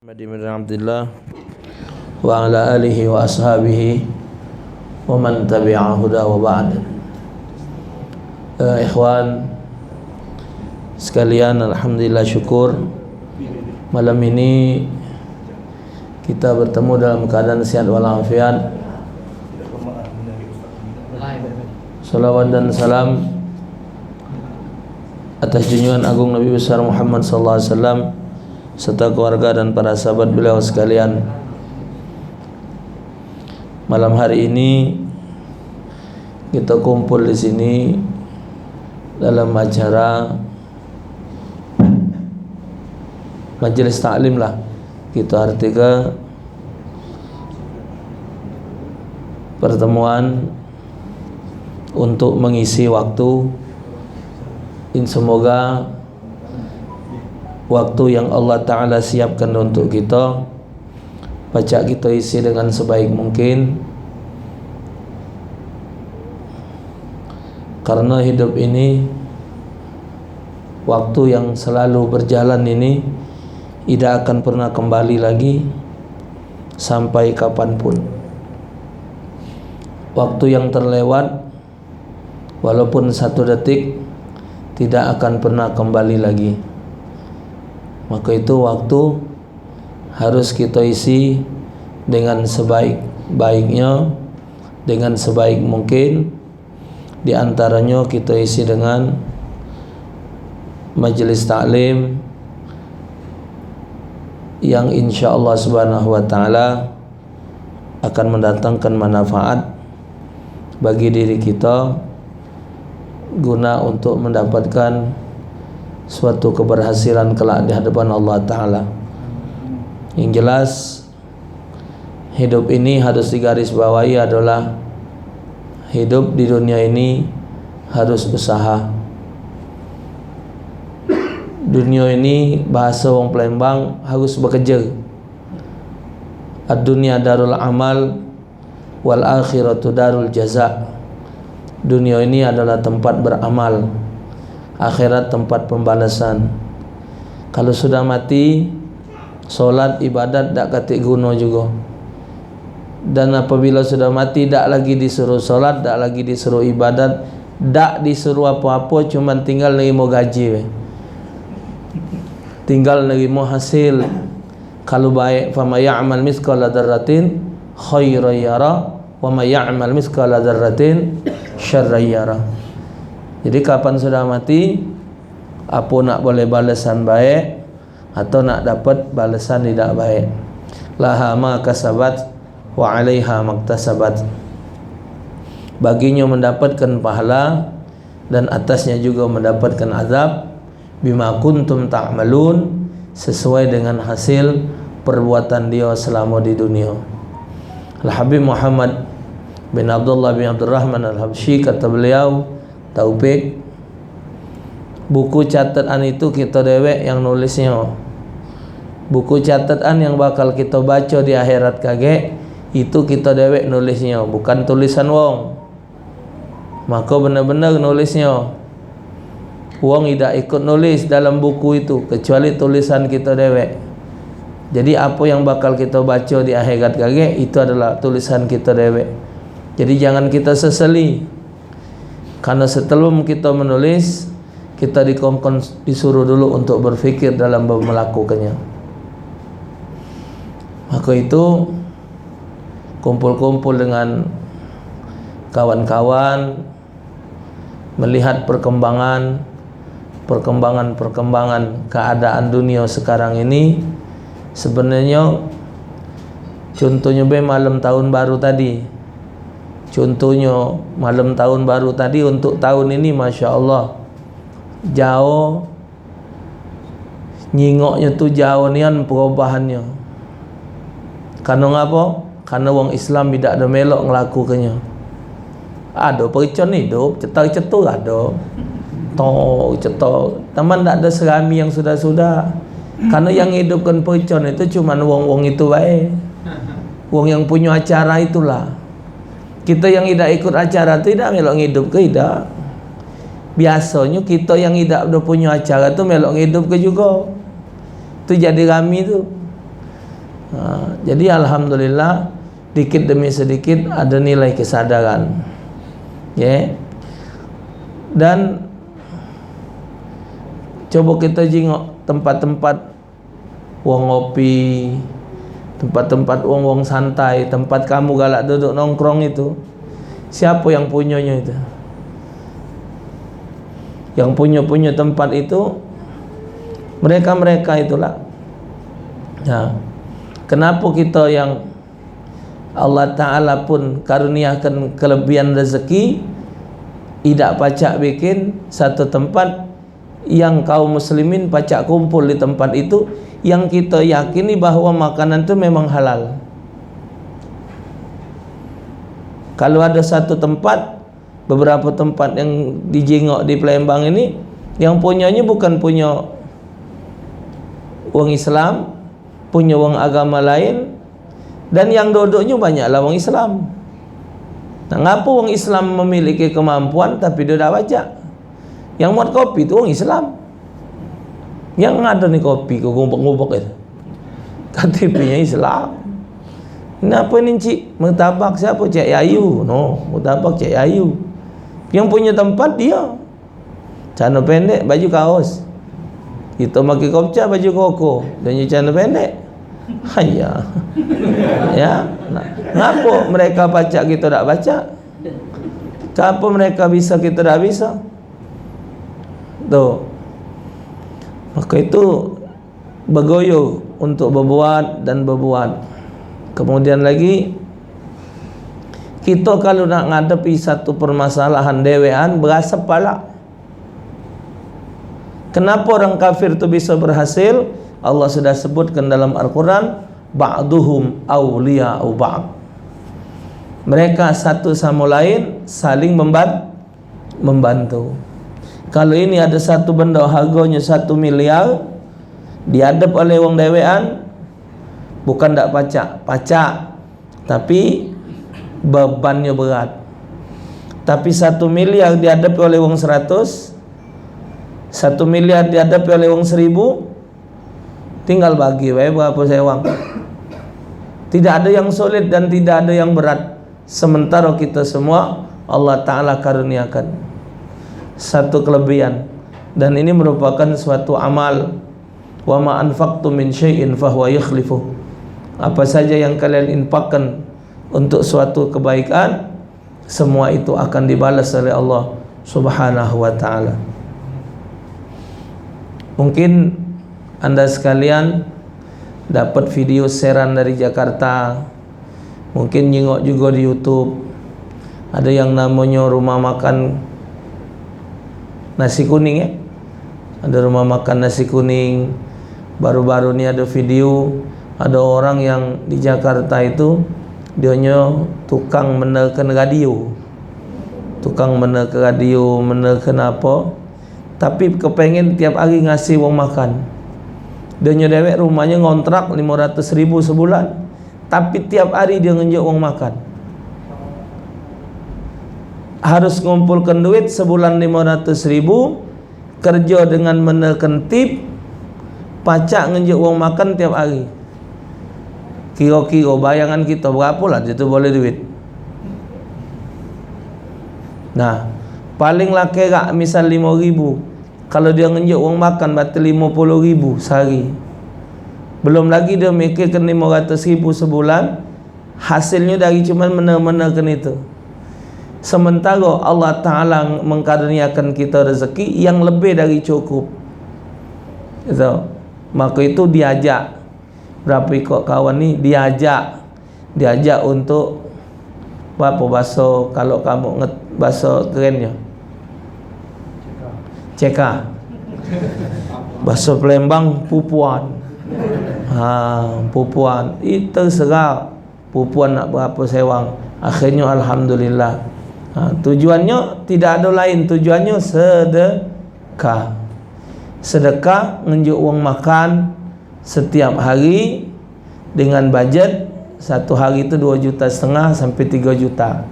Muhammad bin Abdullah wa ala alihi wa ashabihi wa man tabi'a huda wa ba'd. Ikhwan sekalian, alhamdulillah syukur malam ini kita bertemu dalam keadaan sehat walafiat. Salawat dan salam atas junjungan agung Nabi besar Muhammad sallallahu alaihi wasallam serta keluarga dan para sahabat beliau sekalian. Malam hari ini kita kumpul di sini dalam acara majelis taklim lah, kita artikan pertemuan untuk mengisi waktu. Semoga waktu yang Allah Ta'ala siapkan untuk kita, baca kita isi dengan sebaik mungkin. Karena hidup ini, waktu yang selalu berjalan ini tidak akan pernah kembali lagi sampai kapanpun. Waktu yang terlewat, walaupun satu detik, tidak akan pernah kembali lagi. Maka itu waktu harus kita isi dengan sebaik-baiknya, dengan sebaik mungkin. Di antaranya kita isi dengan majelis taklim yang insya-Allah subhanahu wa ta'ala akan mendatangkan manfaat bagi diri kita, guna untuk mendapatkan suatu keberhasilan kelak di hadapan Allah Ta'ala. Yang jelas, hidup ini harus digarisbawahi adalah hidup di dunia ini harus usaha. Dunia ini, bahasa orang Palembang, harus bekerja. Ad-dunya darul amal wal akhiratu darul jaza. Dunia ini adalah tempat beramal, akhirat tempat pembalasan. Kalau sudah mati, solat ibadat tak katik guna juga. Dan apabila sudah mati, tak lagi disuruh solat, tak lagi disuruh ibadat, tak disuruh apa-apa, cuma tinggal nerima gaji, tinggal nerima hasil. Kalau baik, fama ya'mal mithqala dzarratin khairan yara wa ma ya'mal mithqala dzarratin syarran yara. Jadi kapan sudah mati, apa nak boleh balasan baik atau nak dapat balasan tidak baik. Laha ma kasabat wa 'alaiha maktasabat. Baginya mendapatkan pahala dan atasnya juga mendapatkan azab. Bima kuntum ta'malun, sesuai dengan hasil perbuatan dia selama di dunia. Al-Habib Muhammad bin Abdullah bin Abdurrahman Al-Habsyi kata beliau, Taufik, buku catatan itu kita dewek yang nulisnya. Buku catatan yang bakal kita baca di akhirat kage, itu kita dewek nulisnya, bukan tulisan wong. Maka benar-benar nulisnya. Wong tidak ikut nulis dalam buku itu kecuali tulisan kita dewek. Jadi apa yang bakal kita baca di akhirat kage, itu adalah tulisan kita dewek. Jadi jangan kita sesali, karena sebelum kita menulis, kita disuruh dulu untuk berfikir dalam melakukannya. Maka itu kumpul-kumpul dengan kawan-kawan, melihat perkembangan keadaan dunia sekarang ini. Sebenarnya contohnya malam tahun baru tadi, untuk tahun ini Masya Allah jauh nyingoknya tu, jauh nian perubahannya. Karena ngapa? Karena wong Islam tidak ada melok ngelakukannya. Ada pericon hidup, cetar-cetur ada, cetar teman tak ada serami yang sudah-sudah. Karena yang hidupkan pericon itu cuma wong-wong itu baik, wong yang punya acara itulah. Kita yang tidak ikut acara itu tidak melok hidup ke tidak. Biasanya kita yang tidak ada punya acara tu melok hidup ke juga. Tu jadi rami tu. Jadi alhamdulillah dikit demi sedikit ada nilai kesadaran, ya. Dan coba kita jengok tempat-tempat wong ngopi, tempat-tempat wong santai, tempat kamu galak duduk nongkrong itu, siapa yang punyanya itu? Yang punya tempat itu mereka itulah. Nah, kenapa kita yang Allah Ta'ala pun karuniakan kelebihan rezeki tidak pacak bikin satu tempat yang kaum muslimin pacak kumpul di tempat itu, yang kita yakini bahawa makanan itu memang halal. Kalau ada satu tempat, beberapa tempat yang dijengok di Palembang ini, yang punyanya bukan punya orang Islam, punya orang agama lain, dan yang duduknya banyaklah orang Islam. Nah, ngapa orang Islam memiliki kemampuan tapi dia tak baca? Yang buat kopi itu orang Islam. Yang ada ni kopi ke ngumpuk-ngumpuk itu, KTP-nya Islam. Kenapa ni cik? Murtabak siapa? Cik Yayu. No, murtabak Cik Yayu. Yang punya tempat dia. Celana pendek, baju kaos. Kita pakai kopca, baju koko, dan celana pendek. Hanya. Ya. Nah, kenapa mereka baca kita tak baca? Kenapa mereka bisa kita tak bisa? Tuh. Maka itu bergoyo untuk berbuat dan berbuat. Kemudian lagi, kita kalau nak ngadepi satu permasalahan dewean, berasa pala. Kenapa orang kafir itu bisa berhasil? Allah sudah sebutkan dalam Al-Quran, ba'duhum awliya'u ba'd. Mereka satu sama lain saling membantu. Kalau ini ada satu benda harganya 1 miliar, dihadap oleh wong dewean, bukan tak pacak, tapi bebannya berat. Tapi 1 miliar dihadapi oleh wong 100, 1 miliar dihadapi oleh wong 1000, tinggal bagi berapa sewang. Tidak ada yang sulit dan tidak ada yang berat. Sementara kita semua Allah Ta'ala karuniakan satu kelebihan, dan ini merupakan suatu amal. Wa ma anfaqtum min syai'in fahuwa yukhlifuh. Apa saja yang kalian infakkan untuk suatu kebaikan, semua itu akan dibalas oleh Allah Subhanahu wa Ta'ala. Mungkin anda sekalian dapat video siaran dari Jakarta, mungkin nyengok juga di YouTube, ada yang namanya rumah makan nasi kuning, ya. Ada rumah makan nasi kuning. Baru-baru ni ada video, ada orang yang di Jakarta itu dianya tukang menekan radio, menekan apa, tapi kepengen tiap hari ngasih wong makan. Dianya dewek rumahnya ngontrak 500.000 sebulan, tapi tiap hari dia ngenjuk wong makan. Harus ngumpulkan duit sebulan 500.000, kerja dengan menekan tip, pacak ngenjuk wong makan tiap hari. Kira-kira bayangan kita berapa lah itu boleh duit. Nah, paling lah kira misal 5.000, kalau dia ngenjuk wong makan berarti 50.000 sehari. Belum lagi dia mikirkan 500.000 sebulan, hasilnya dari cuman menekan itu. Sementara Allah Ta'ala mengkaruniakan kita rezeki yang lebih dari cukup itu. Maka itu diajak, berapa ikut kawan ni, diajak untuk apa bahasa, kalau kamu bahasa kerennya ceka, bahasa Palembang pupuan. Pupuan itu serah, pupuan nak berapa sewang. Akhirnya alhamdulillah. Tujuannya tidak ada lain, tujuannya sedekah ngenjuk wong makan setiap hari dengan budget satu hari itu 2,5 juta sampai 3 juta.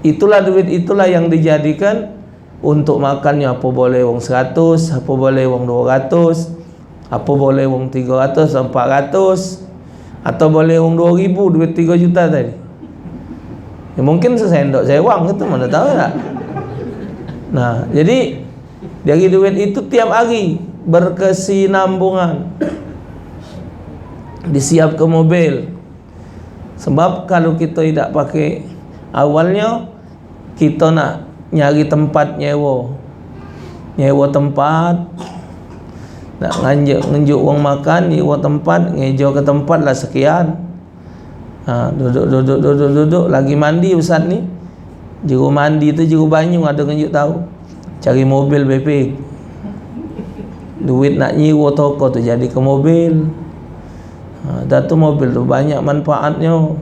Itulah duit, itulah yang dijadikan untuk makannya. Apa boleh wong 100, apa boleh wong 200, apa boleh wong 300, 400. Atau boleh uang 2.000 duit 3 juta tadi. Ya, mungkin sesendok sewang itu mana tahu tak. Nah, jadi dari duit itu tiap hari berkesinambungan disiap ke mobil. Sebab kalau kita tidak pakai, awalnya kita nak nyari tempat nyewa tempat, nak nganjuk uang makan, nyewa tempat, ngejo ke tempat lah sekian. Duduk lagi mandi Ustaz ni. Juru mandi tu juru banyu ada nganjuk tahu. Cari mobil BP. Duit nak nyewa toko tu jadi ke mobil. Dah tu mobil tu banyak manfaatnya.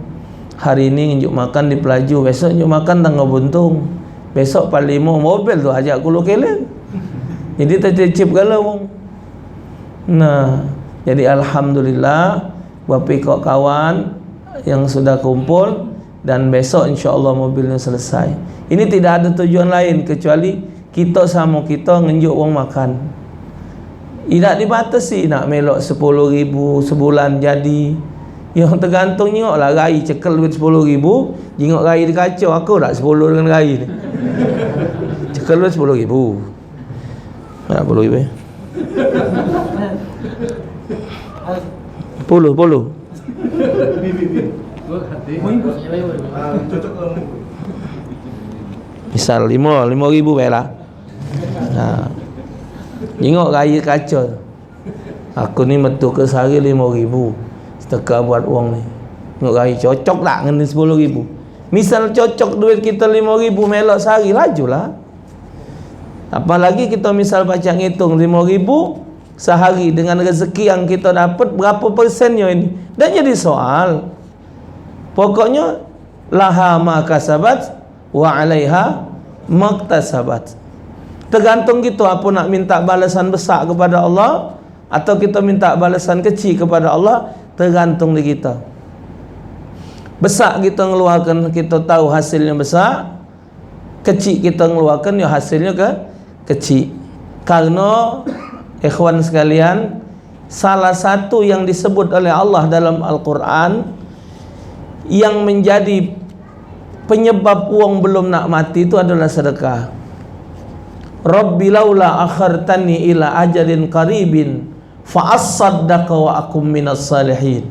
Hari ni nganjuk makan di Pelaju, besok nganjuk makan Tangga Buntung, besok Palimo, mobil tu ajak Kulo Keleng. Jadi tercicip kalau. Nah, jadi alhamdulillah bapak kok kawan yang sudah kumpul, dan besok insya-Allah mobilnya selesai. Ini tidak ada tujuan lain kecuali kita sama kita ngenjuk wang makan. Tidak dibatasi nak melok 10.000 sebulan jadi. Yang tergantung tengoklah rai cekel duit 10.000, jengok rai di kacau aku tak 10 dengan rai ni. Cekel duit 10.000. Nak 10.000. 10. Misal 5.000 baiklah. Tengok raya kacau. Aku ni metu ke sehari 5.000 seteka buat uang ni. Tengok raya cocok tak dengan 10.000. Misal cocok duit kita 5.000 melok sehari, lajulah. Apalagi kita misal baca ngitung 5.000 sehari dengan rezeki yang kita dapat, berapa persennya ini. Dan jadi soal, pokoknya laha ma kasabat wa 'alaiha maktasabat. Tergantung kita apa nak minta balasan besar kepada Allah atau kita minta balasan kecil kepada Allah, tergantung di kita. Besar kita ngeluarkan, kita tahu hasilnya besar. Kecil kita ngeluarkan, ya hasilnya kecil. Karena ikhwan sekalian, salah satu yang disebut oleh Allah dalam Al-Quran yang menjadi penyebab uang belum nak mati itu adalah sedekah. Rabbi laula akhartani ila ajalin qaribin fa as-saddaqa wa akum minas salihin.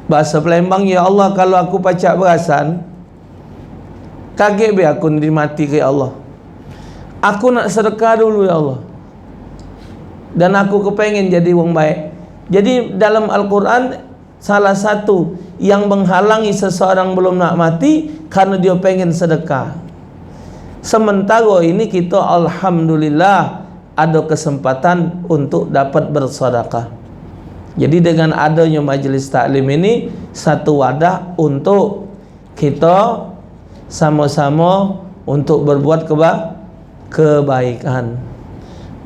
Bahasa Palembang, ya Allah, kalau aku pacak berasan, kaget be aku dimati ke Allah. Aku nak sedekah dulu ya Allah. Dan aku kepengen jadi orang baik. Jadi dalam Al-Quran, salah satu yang menghalangi seseorang belum nak mati karena dia pengen sedekah. Sementara ini kita alhamdulillah ada kesempatan untuk dapat bersedekah. Jadi dengan adanya majlis taklim ini satu wadah untuk kita sama-sama untuk berbuat kebaikan,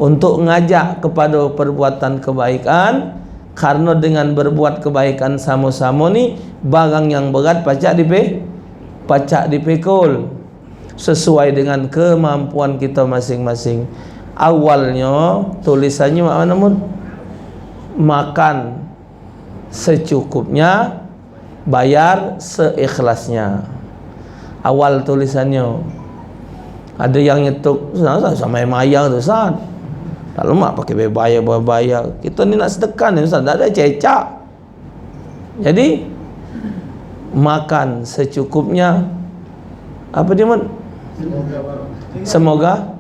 untuk ngajak kepada perbuatan kebaikan. Karena dengan berbuat kebaikan sama-sama ni, barang yang berat pacak dipikul sesuai dengan kemampuan kita masing-masing. Awalnya tulisannya mana mun? Makan secukupnya, bayar seikhlasnya. Awal tulisannya. Ada yang nyetuk sama mayang tu Ustaz. Kalau mak pakai bayar. Kita ni nak sedekah ni Ustaz, tak ada cecak. Jadi makan secukupnya. Apa dia mun? Semoga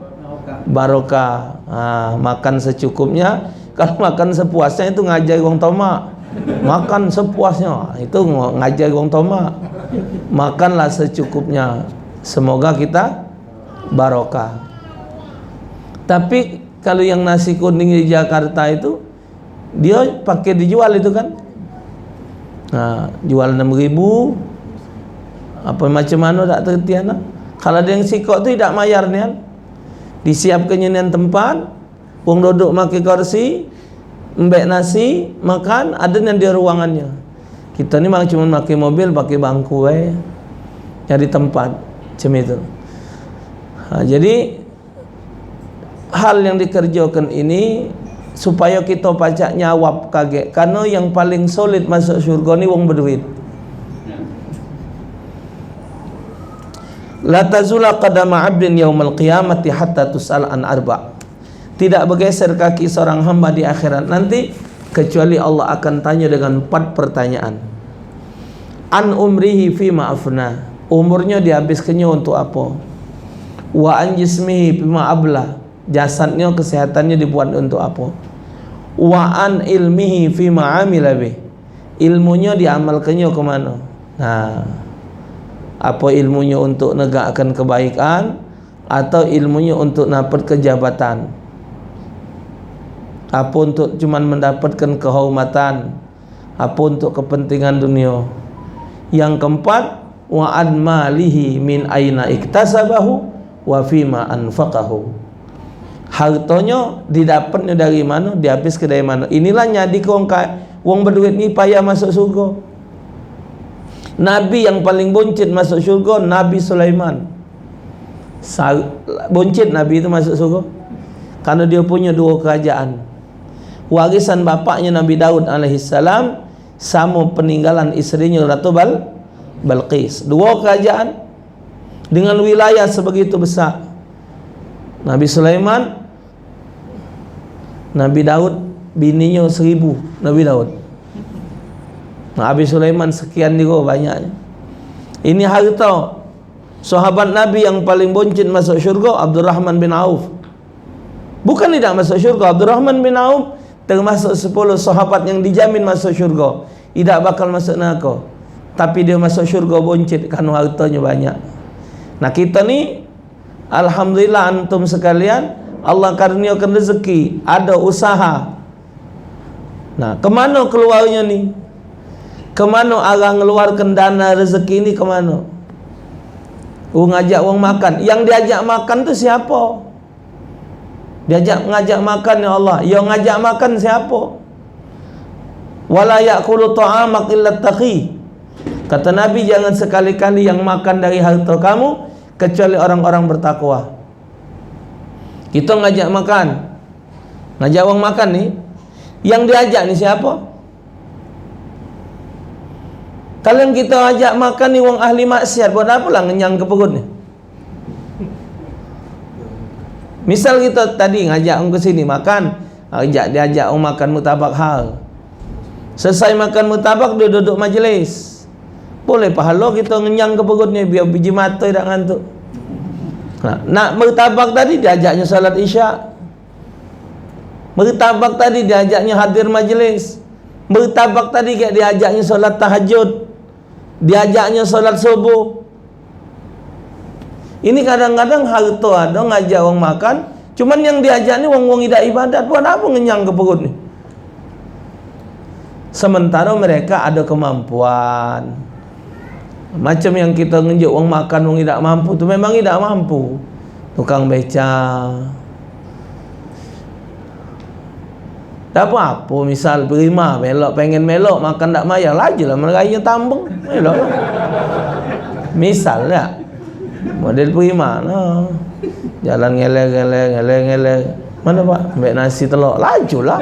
barokah. Makan secukupnya. Kalau makan sepuasnya itu ngajar orang tomak. Makan sepuasnya itu ngajar orang tomak. Makanlah secukupnya, semoga kita barokah. Tapi kalau yang nasi kuning di Jakarta itu, dia pakai dijual itu kan. Jual 6.000. Apa macam mana tak terhenti anak. Kalau ada yang sikok tu tidak mayar nian. Disiapkannya nian tempat, wong duduk makan kursi, mbek nasi, makan, ada yang di ruangannya. Kita ni cuma pakai mobil, pakai bangku nyari tempat macam itu. Jadi hal yang dikerjakan ini supaya kita pacak nyawab kaget. Karena yang paling solid masuk syurga ni wong berduit. La tazula qadama 'abdin yaumal qiyamati hatta tus'al an arba'. Tidak bergeser kaki seorang hamba di akhirat nanti kecuali Allah akan tanya dengan 4 pertanyaan. An umrihi fima afna. Umurnya dihabiskannya untuk apa? Wa an jismihi fima abla. Jasadnya, kesehatannya dibuat untuk apa? Wa an ilmihi fima amila bih. Ilmunya diamalkannya ke mana? Nah, apa ilmunya untuk negakkan kebaikan atau ilmunya untuk dapat kejabatan? Apa untuk cuman mendapatkan kehormatan? Apa untuk kepentingan dunia? Yang keempat, wa an malihi min aina iktasabahu wa fima anfaqahu. Hartanya didapatnya dari mana, dihabis ke dari mana. Inilah nyadi wong berduit ni payah masuk surga. Nabi yang paling buncit masuk syurga Nabi Sulaiman. Buncit Nabi itu masuk syurga karena dia punya 2 kerajaan. Warisan bapaknya Nabi Daud alaihissalam sama peninggalan isterinya Ratu Balqis. 2 kerajaan dengan wilayah sebegitu besar. Nabi Sulaiman, Nabi Daud bininya 1000 Nabi Daud. Nabi Sulaiman sekian juga banyaknya. Ini harta sahabat Nabi yang paling buncit masuk syurga Abdurrahman bin Auf. Bukan tidak masuk syurga, Abdurrahman bin Auf termasuk 10 sahabat yang dijamin masuk syurga, tidak bakal masuk neraka. Tapi dia masuk syurga buncit karena hartanya banyak. Nah kita ni alhamdulillah antum sekalian Allah karuniakan rezeki, ada usaha. Nah, kemana keluarnya ni? Kemana orang ngeluarkan dana rezeki ini kemana? Ngajak orang makan. Yang diajak makan tu siapa? Ngajak makan ya Allah. Yang ngajak makan siapa? Wala ya'kulu ta'amak illa taqi. Kata Nabi, jangan sekali-kali yang makan dari harta kamu kecuali orang-orang bertakwa. Kita ngajak makan, ngajak orang makan ni, yang diajak ni siapa? Kalau kita ajak makan ni wong ahli maksiat, buat apa lah ngenyang ke perut ni? Misal kita tadi ngajak orang ke sini makan, diajak orang makan mutabak hal. Selesai makan mutabak, dia duduk majlis. Boleh pahala kita ngenyang ke perutnya biar biji mata tak ngantuk. Nak mutabak tadi diajaknya salat isyak. Mutabak tadi diajaknya hadir majlis. Mutabak tadi diajaknya salat tahajud. Diajaknya solat subuh. Ini kadang-kadang harta ada ngajak orang makan, cuman yang diajak ni wong-wong tidak ibadat. Buat apa ngenyang ke perut ni? Sementara mereka ada kemampuan. Macam yang kita ngejak orang makan wong tidak mampu tu memang tidak mampu. Tukang beca. Tak apa-apa, misal berima melok, pengen melok makan tak mayar lajulah meraya tambung melok. Misal tak model berima no. Jalan ngeleng mana pak ambil nasi telur lajulah.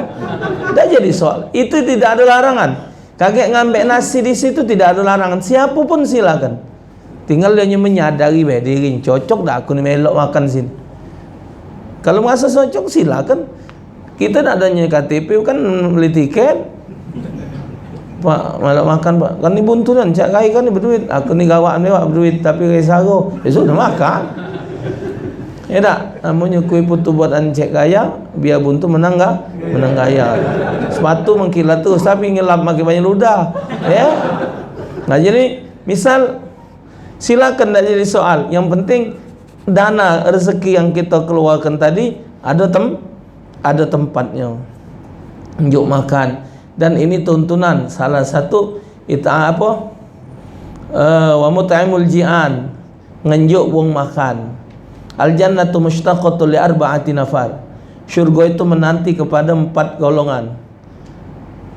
Dah jadi soal. Itu tidak ada larangan. Kakek ngambil nasi di situ tidak ada larangan. Siapa pun silakan. Tinggal dia menyadari diri cocok dah aku ni melok makan sini. Kalau merasa cocok silakan. Kita nak adanya KTP kan beli tiket. Pak, malam makan pak. Kan ni bunturan. Cak Rai kan ni berduit. Aku ni gawak ni pak berduit. Tapi Rai saro. Besok dah makan. Ya tak? Namanya kuih putu buatan Cik Gaya. Biar buntu menang tak? Menang gaya. Sepatu mengkilat terus. Tapi ngelap makin banyak ludah. Ya? Nah jadi, misal silakan tak jadi soal. Yang penting dana rezeki yang kita keluarkan tadi ada tempatnya unjuk makan. Dan ini tuntunan salah satu wa mut'imul ji'an, ngenjuk wong makan. Al jannatu mushtaqatu li arba'ati nafar. Syurga itu menanti kepada 4 golongan.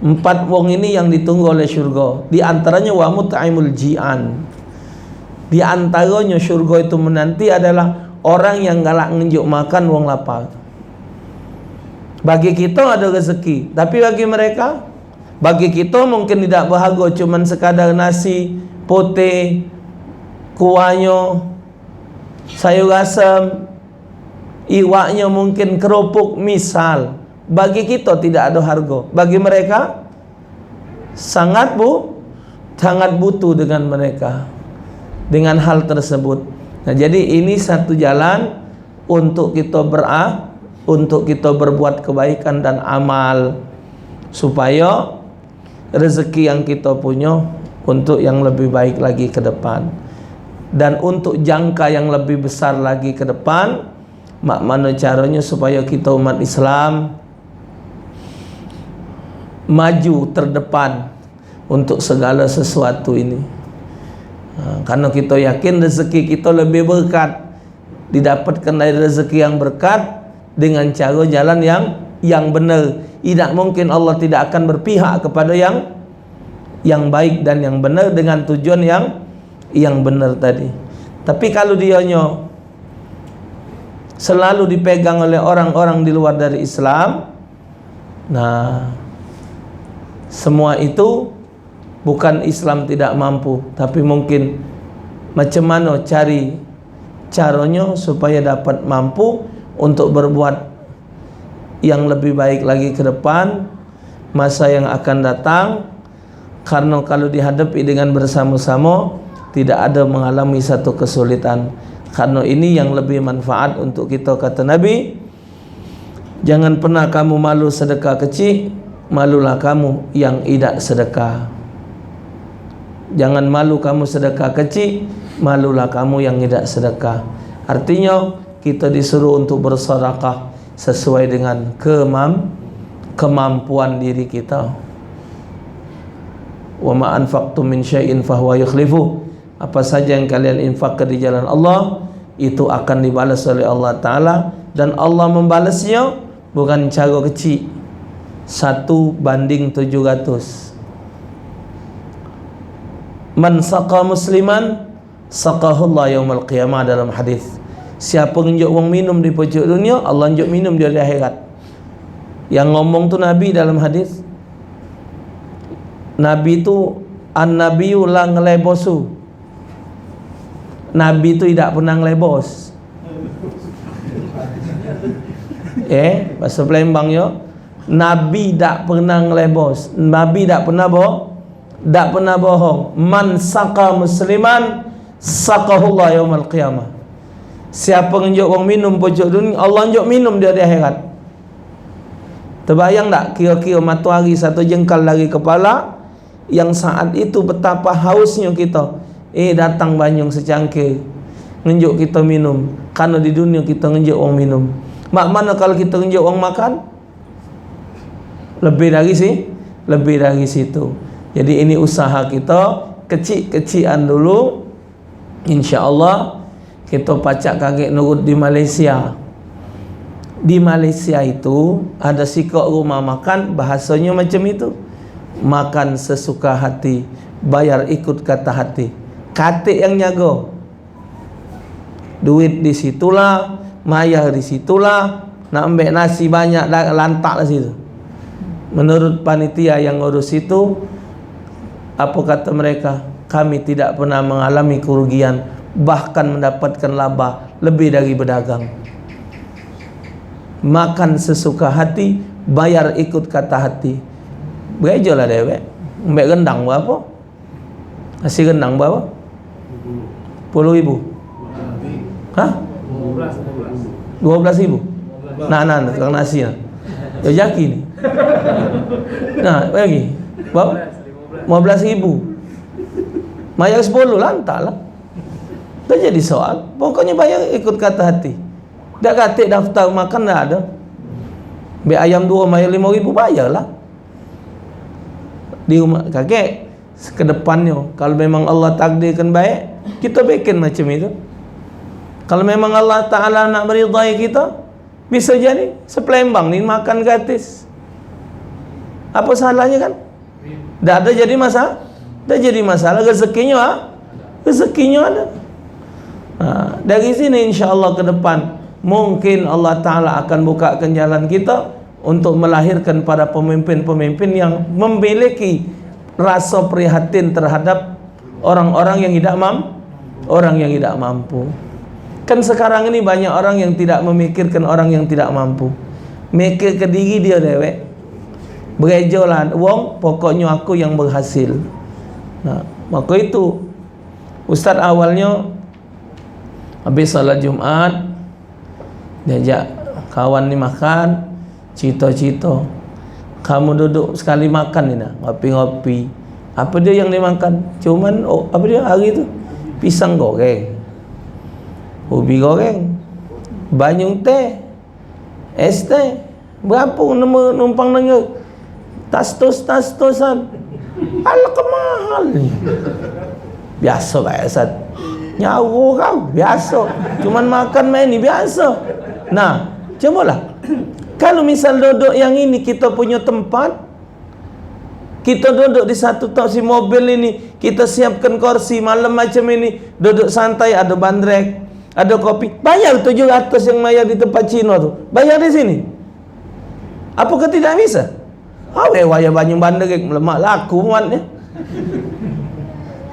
4 wong ini yang ditunggu oleh syurga. Di antaranya wa mut'imul ji'an. Di antaranya syurga itu menanti adalah orang yang galak ngenjuk makan wong lapar. Bagi kita ada rezeki, tapi bagi kita mungkin tidak berharga, cuman sekadar nasi putih, kuahnya, sayur asam, iwaknya mungkin kerupuk misal. Bagi kita tidak ada harga, bagi mereka sangat butuh dengan mereka, dengan hal tersebut. Nah, jadi ini satu jalan untuk kita berbuat kebaikan dan amal, supaya rezeki yang kita punya untuk yang lebih baik lagi ke depan, dan untuk jangka yang lebih besar lagi ke depan. Mana caranya supaya kita umat Islam maju terdepan untuk segala sesuatu ini. Karena kita yakin rezeki kita lebih berkat, didapatkan dari rezeki yang berkat dengan cara jalan yang benar. Tidak mungkin Allah tidak akan berpihak kepada yang baik dan yang benar dengan tujuan yang benar tadi. Tapi kalau dianya selalu dipegang oleh orang-orang di luar dari Islam, nah semua itu bukan Islam tidak mampu, tapi mungkin macam mana cari caranya supaya dapat mampu untuk berbuat yang lebih baik lagi ke depan, masa yang akan datang. Karena kalau dihadapi dengan bersama-sama, tidak ada mengalami satu kesulitan. Karena ini yang lebih manfaat untuk kita, kata Nabi. Jangan pernah kamu malu sedekah kecil, malulah kamu yang tidak sedekah. Jangan malu kamu sedekah kecil, malulah kamu yang tidak sedekah. Artinya kita disuruh untuk bersedekah sesuai dengan kemampuan diri kita. Wa ma anfaqtum min syai'in fahuwa yukhlifu. Apa saja yang kalian infakkan di jalan Allah, itu akan dibalas oleh Allah Ta'ala. Dan Allah membalasnya bukan cara kecil, 1:700. Man saqa musliman saqahullah yaumal qiyamah, dalam hadis. Siapa nunjuk orang minum di pojok dunia, Allah nunjuk minum dia di akhirat. Yang ngomong tu Nabi dalam hadis. Nabi tu an-nabiyyu la ngelebosu. Nabi tu tidak pernah ngelebos. Bahasa Palembang yo, Nabi tak pernah ngelebos. Nabi tak pernah bohong. Man saqa musliman saqahullah yaumal qiyamah. Siapa nunjuk orang minum pojok dunia, Allah nunjuk minum dia di akhirat. Terbayang tak kira-kira matahari satu jengkal dari kepala, yang saat itu betapa hausnya kita. Datang banyung secangkir, nunjuk kita minum. Karena di dunia kita nunjuk orang minum. Mak mana kalau kita nunjuk orang makan? Lebih dari situ. Jadi ini usaha kita kecil-kecilan dulu. InsyaAllah kita pacak kaget nurut di Malaysia. Di Malaysia itu ada sikap rumah makan, bahasanya macam itu. Makan sesuka hati, bayar ikut kata hati. Katik yang nyago, duit di situlah, mayar di situlah, nak ambil nasi banyak lantak lah situ. Menurut panitia yang urus itu, apa kata mereka? Kami tidak pernah mengalami kerugian, bahkan mendapatkan laba lebih dari berdagang. Makan sesuka hati, bayar ikut kata hati. Bereja lah dewek. Ambil rendang berapa? Nasi rendang berapa? 10.000. Hah? 12.000. Nah, tukang nasi lah. Ya jaki ni. Nah, lagi. Berapa? 15.000. Bayar 10 lah, entahlah. Dah jadi soal. Pokoknya bayar ikut kata hati. Dah katik daftar makan dah ada. Ambil ayam 2 bayar 5.000, bayarlah. Di rumah kakek ke depannya, kalau memang Allah takdirkan baik, kita bikin macam itu. Kalau memang Allah Ta'ala nak meridai kita, bisa jadi sepelembang ni makan gratis. Apa salahnya kan? Tak ada jadi masalah. Tak jadi masalah, rezekinya ada. Dari sini insya Allah ke depan mungkin Allah Ta'ala akan bukakan jalan kita untuk melahirkan para pemimpin-pemimpin yang memiliki rasa prihatin terhadap orang-orang yang tidak mampu. Kan sekarang ini banyak orang yang tidak memikirkan orang yang tidak mampu, mikir ke diri dia dewek. Berejolah wong, pokoknya aku yang berhasil. Nah, maka itu ustaz awalnya habis salat Jumat diajak kawan ni makan, cita-cita kamu duduk sekali makan ni nak ngopi-ngopi. Apa dia yang dimakan? Cuman apa dia hari tu? Pisang goreng, ubi goreng, banyung teh, es teh. Berapa numpang dengar? Tas-tosan. Alah kemahal ni. Biasa lah Ustaz. Nyawa kau biasa. Cuman makan main ni biasa. Nah, cobalah. Kalau misal duduk yang ini kita punya tempat, kita duduk di satu taksi mobil ini, kita siapkan kursi malam macam ini, duduk santai, ada bandrek, ada kopi, bayar 700 yang bayar di tempat Cina tu, bayar di sini. Apakah tidak bisa? Waya banyak bandrek melemak laku muatnya.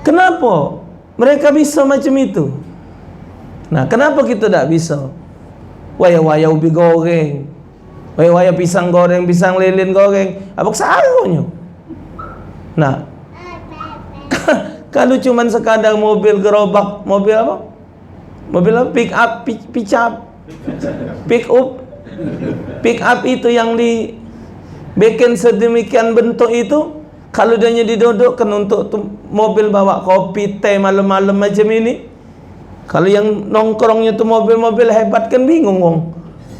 Kenapa mereka bisa macam itu? Nah, kenapa kita tak bisa? Waya ubi goreng, waya pisang goreng, pisang lilin goreng, apa kesarunya? Nah, kalau cuman sekadar mobil gerobak, mobil apa? Mobil apa? Pick up itu yang dibikin sedemikian bentuk itu, kalau dia didudukkan untuk mobil bawa kopi, teh malam-malam macam ini, kalau yang nongkrongnya tu mobil-mobil hebat kan bingung wong.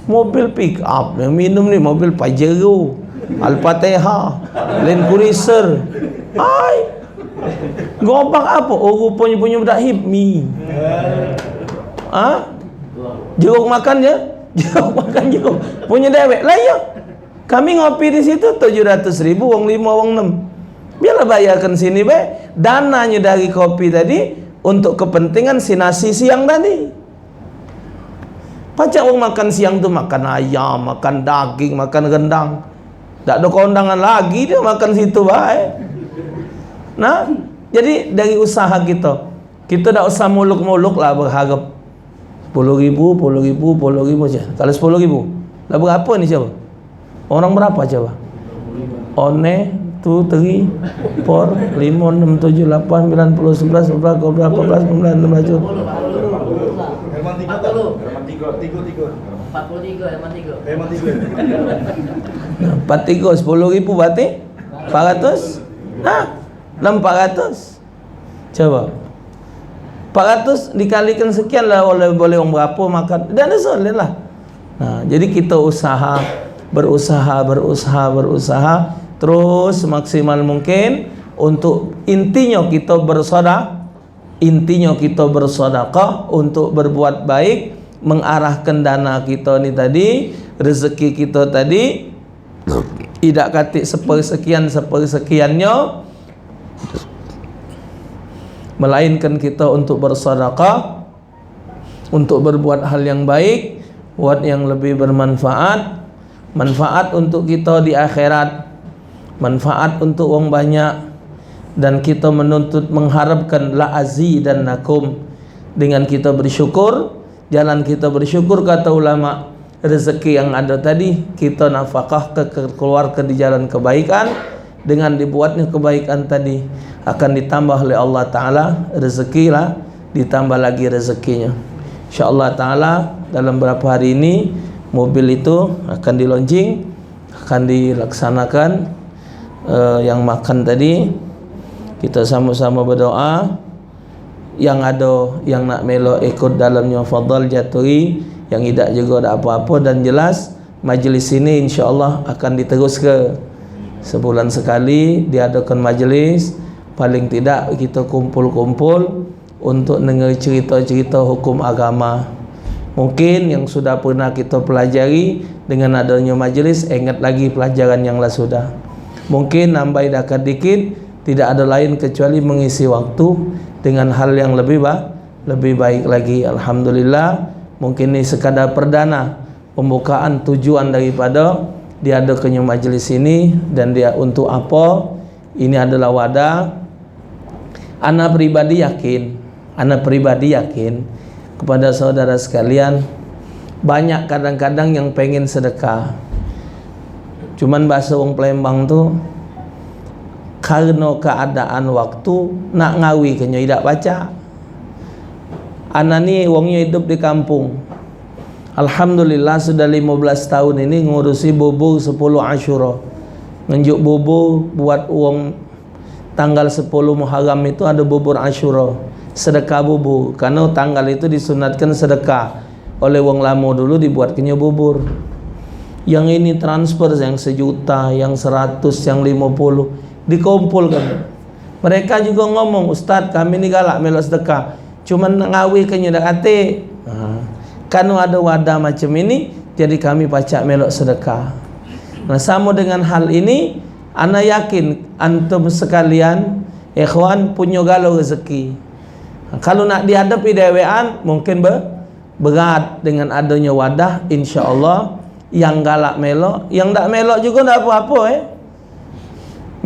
Mobil pick up yang minum ni mobil Pajero, Al-Fatihah, Land Cruiser. Ai, gobak apa? Oh, rupanya punya budak hipmi. Jeruk makan je. Jeruk makan jeruk. Punya dewek lah ya. Kami ngopi di situ 700.000, wong 5, wong 6. Biarlah bayarkan sini be. Dananya dari kopi tadi untuk kepentingan si nasi siang tadi. Pacak wong makan siang tu makan ayam, makan daging, makan rendang. Tak ada kondangan lagi dia makan situ baik. Nah, jadi dari usaha kita tak usah muluk-muluk lah berharap 10.000 je. Kalau 10.000 lah berapa ni coba? Orang berapa coba? 1, 2, 3, 4, 5, 6, 7, 8, 9, 10, 11, 12, 13, 14, 15, 16, 17, 18, 19, 20. Herman 3 10.000 berarti 400. 400. Coba 400 dikalikan sekian lah, boleh orang berapa makan, dan soleh lah. Nah, jadi kita berusaha terus maksimal mungkin untuk intinya kita bersedekah untuk berbuat baik, mengarahkan dana kita ni tadi, rezeki kita tadi tidak katik sepersekiannya, melainkan kita untuk bersedekah, untuk berbuat hal yang baik, buat yang lebih bermanfaat, manfaat untuk kita di akhirat, manfaat untuk orang banyak, dan kita mengharapkan la azidannakum, dengan kita bersyukur. Jalan kita bersyukur, kata ulama, rezeki yang ada tadi kita nafkah keluarkan di jalan kebaikan. Dengan dibuatnya kebaikan tadi akan ditambah oleh Allah Ta'ala rezeki lah, ditambah lagi rezekinya. InsyaAllah Ta'ala dalam beberapa hari ini mobil itu akan dilaunching, akan dilaksanakan. Yang makan tadi kita sama-sama berdoa. Yang ada yang nak melo ikut dalamnya fadal jatuhi, yang tidak juga ada apa-apa. Dan jelas majlis ini insyaAllah akan diterus ke sebulan sekali diadakan majlis. Paling tidak kita kumpul-kumpul untuk dengar cerita-cerita hukum agama. Mungkin yang sudah pernah kita pelajari, dengan adanya majlis ingat lagi pelajaran yang lah sudah. Mungkin nambah dekat dikit, tidak ada lain kecuali mengisi waktu dengan hal yang lebih baik lagi. Alhamdulillah, mungkin ini sekadar perdana pembukaan tujuan daripada dia ada ke majlis ini dan dia untuk apa? Ini adalah wadah. Ana pribadi yakin kepada saudara sekalian, banyak kadang-kadang yang pengen sedekah. Cuman bahasa orang Palembang tu, karena keadaan waktu nak ngawi kena tidak baca. Ana ni wongnya hidup di kampung. Alhamdulillah sudah 15 tahun ini ngurusi bubur 10 Asyura. Ngenjuk bubur buat uang tanggal 10 Muharram itu ada bubur Asyura, sedekah bubur. Karena tanggal itu disunatkan sedekah. Oleh wong lama dulu dibuatkannya bubur. Yang ini transfer yang 1 juta, yang 100, yang 50 dikumpulkan. Mereka juga ngomong, Ustaz kami ni galak melok sedekah, cuman ngawi kenya dak ate. Karena ada wadah macam ini, jadi kami pacak melok sedekah. Nah, sama dengan hal ini, ana yakin antum sekalian ikhwan punya galau rezeki. Kalau nak dihadapi dewean mungkin berat. Dengan adanya wadah, insya-Allah yang galak melok, yang tak melok juga tak apa-apa.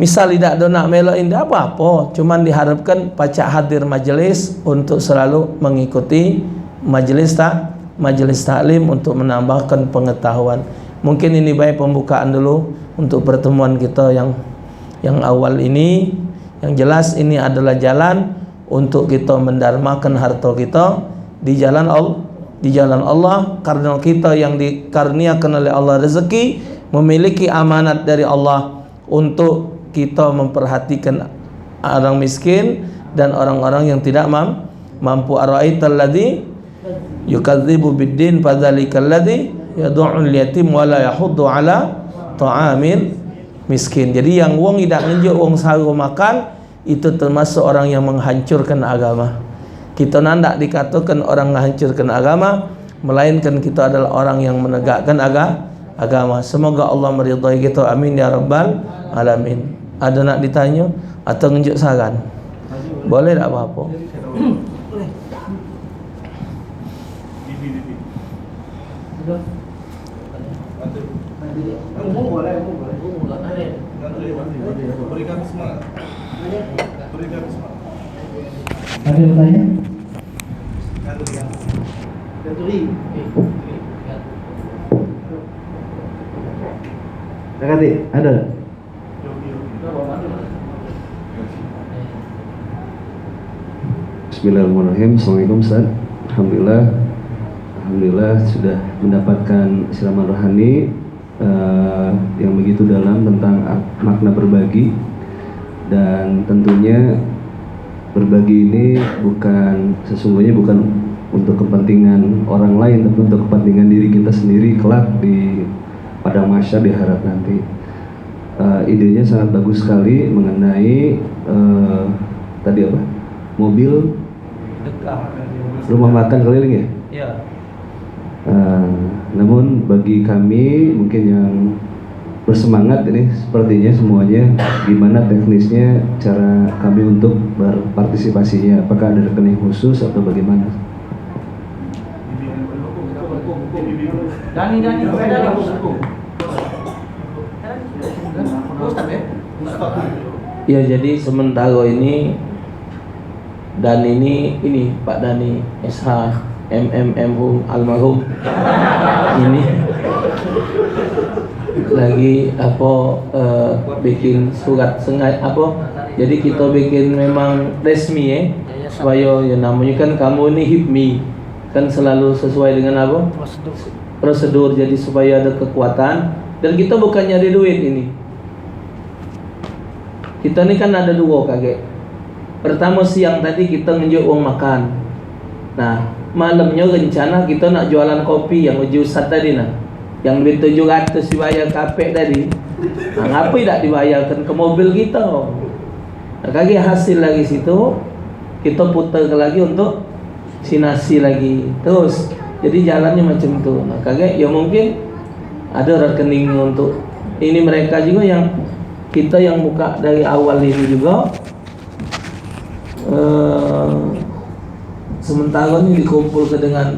Misal tidak ada nak melok, tidak apa-apa. Cuman diharapkan pacak hadir majlis untuk selalu mengikuti majlis taklim untuk menambahkan pengetahuan. Mungkin ini baik pembukaan dulu untuk pertemuan kita yang awal ini. Yang jelas ini adalah jalan untuk kita mendarmakan harta kita di jalan Allah, karena kita yang dikaruniakan oleh Allah rezeki, memiliki amanat dari Allah untuk kita memperhatikan orang miskin dan orang-orang yang tidak mampu. Ara'aital ladzi yukadzibu biddin fadzalikal ladzi yad'ul yatim wa la yahuddu ala ta'amil miskin. Jadi yang wong tidak nunjuk wong sahur makan, itu termasuk orang yang menghancurkan agama. Kita nandak dikatakan orang menghancurkan agama, melainkan kita adalah orang yang menegakkan agama. Semoga Allah meridai kita, amin ya rabbal alamin. Ada nak ditanya atau nunjuk saran? Boleh tak apa-apa? Berikan semangat. Ada yang tanya? Ada. Bismillahirrahmanirrahim. Assalamualaikum Ustaz. Alhamdulillah sudah mendapatkan siraman rohani yang begitu dalam tentang makna berbagi. Dan tentunya berbagi ini sesungguhnya bukan untuk kepentingan orang lain, tapi untuk kepentingan diri kita sendiri kelak di padang mahsyar di akhirat nanti. Idenya sangat bagus sekali mengenai tadi apa? Mobil rumah makan keliling ya? Ya. Namun bagi kami mungkin yang bersemangat ini sepertinya semuanya, gimana teknisnya cara kami untuk berpartisipasinya, apakah ada rekening khusus atau bagaimana? Ya, jadi sementara ini ini Pak Dani SH MMM almarhum ini lagi bikin surat jadi kita bikin memang resmi supaya ya namanya kan kamu ini HIPMI kan selalu sesuai dengan prosedur, jadi supaya ada kekuatan. Dan kita bukan nyari duit ini, kita ini kan ada dua kaget. Pertama siang tadi kita ngejuk uang makan, nah malamnya rencana kita nak jualan kopi yang uji Ustaz tadi yang duit 700 dibayar kapek tadi. Nah, ngapa tidak dibayarkan ke mobil kita? Nah, kaki hasil lagi situ kita putar lagi untuk sinasi lagi terus. Jadi jalannya macam itu. Nah, kaki ya mungkin ada rekening untuk ini mereka juga yang kita yang buka dari awal ini juga. Sementara ini dikumpul ke dengan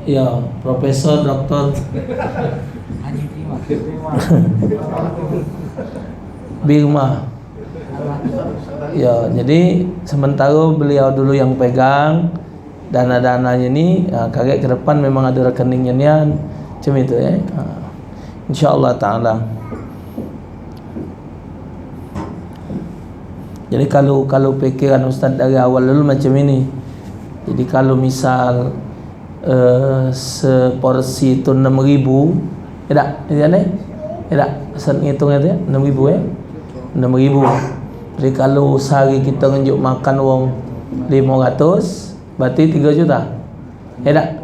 ya Profesor Dr. Birma. Ya, jadi sementara beliau dulu yang pegang dana-dananya ni, kaget ke depan memang ada rekeningnya nian. Macam itu ya. InsyaAllah ta'ala. Jadi kalau fikiran Ustaz dari awal dulu macam ini. Jadi kalau misal seporsi itu 6.000, ya tak? Ya tak? Ustaz ngitungnya tu ya, 6.000 ya. 6.000. Jadi kalau sehari kita ngenjuk makan wong 500, berarti 3 juta. Ya tak?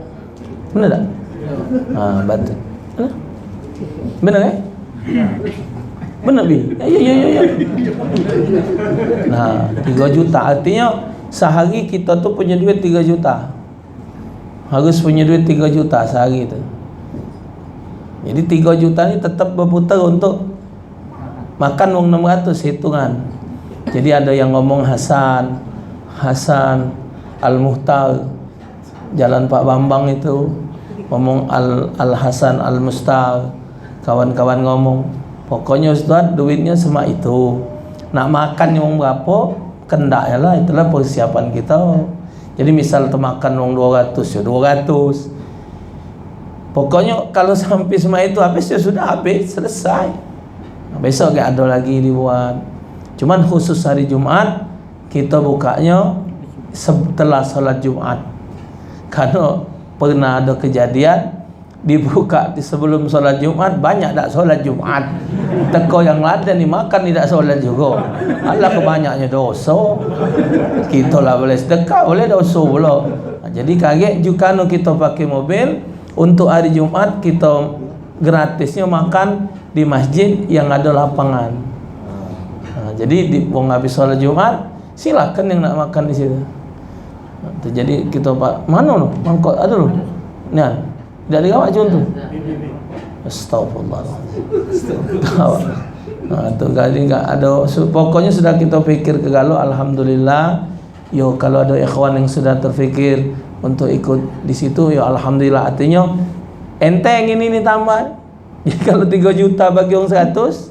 Benar tak? Betul. Benar eh? Benar bi? Ya. Nah, 3 juta artinya sehari kita tu punya duit 3 juta. Harus punya duit 3 juta sehari tu. Jadi 3 juta ni tetap berputar untuk makan wong 600 hitungan. Jadi ada yang ngomong Hasan Al-Muhtar, Jalan Pak Bambang itu ngomong Al-Hasan Al-Mustar, kawan-kawan ngomong pokoknya Ustaz duitnya semua itu, nak makan yang berapa kendak ya lah, itulah persiapan kita. Jadi misal tu makan wong 200 ya 200, pokoknya kalau sampai semua itu habis ya sudah habis, selesai. Besok ada lagi dibuat. Cuman khusus hari Jumat kita bukanya setelah solat Jumat, karena pernah ada kejadian dibuka di sebelum solat Jumat, banyak tak solat Jumat. Teko yang lain ni makan tidak solat juga. Alah kebanyaknya dosa. Kita lah boleh sedekah, boleh dosa pula. Jadi kaget juga kita pakai mobil untuk hari Jumat, kita gratisnya makan di masjid yang ada lapangan. Jadi di wong habis solat Jumat, silakan yang nak makan di situ. Jadi kita pak mana lu? Mangkok ada lu. Nian. Tidak digawat contoh. Astagfirullah. Tu kali enggak ada, pokoknya sudah kita fikir ke galau, alhamdulillah. Yo kalau ada ikhwan yang sudah terfikir untuk ikut di situ, yo alhamdulillah, artinya enteng ini tambah. Jadi kalau 3 juta bagi orang 100,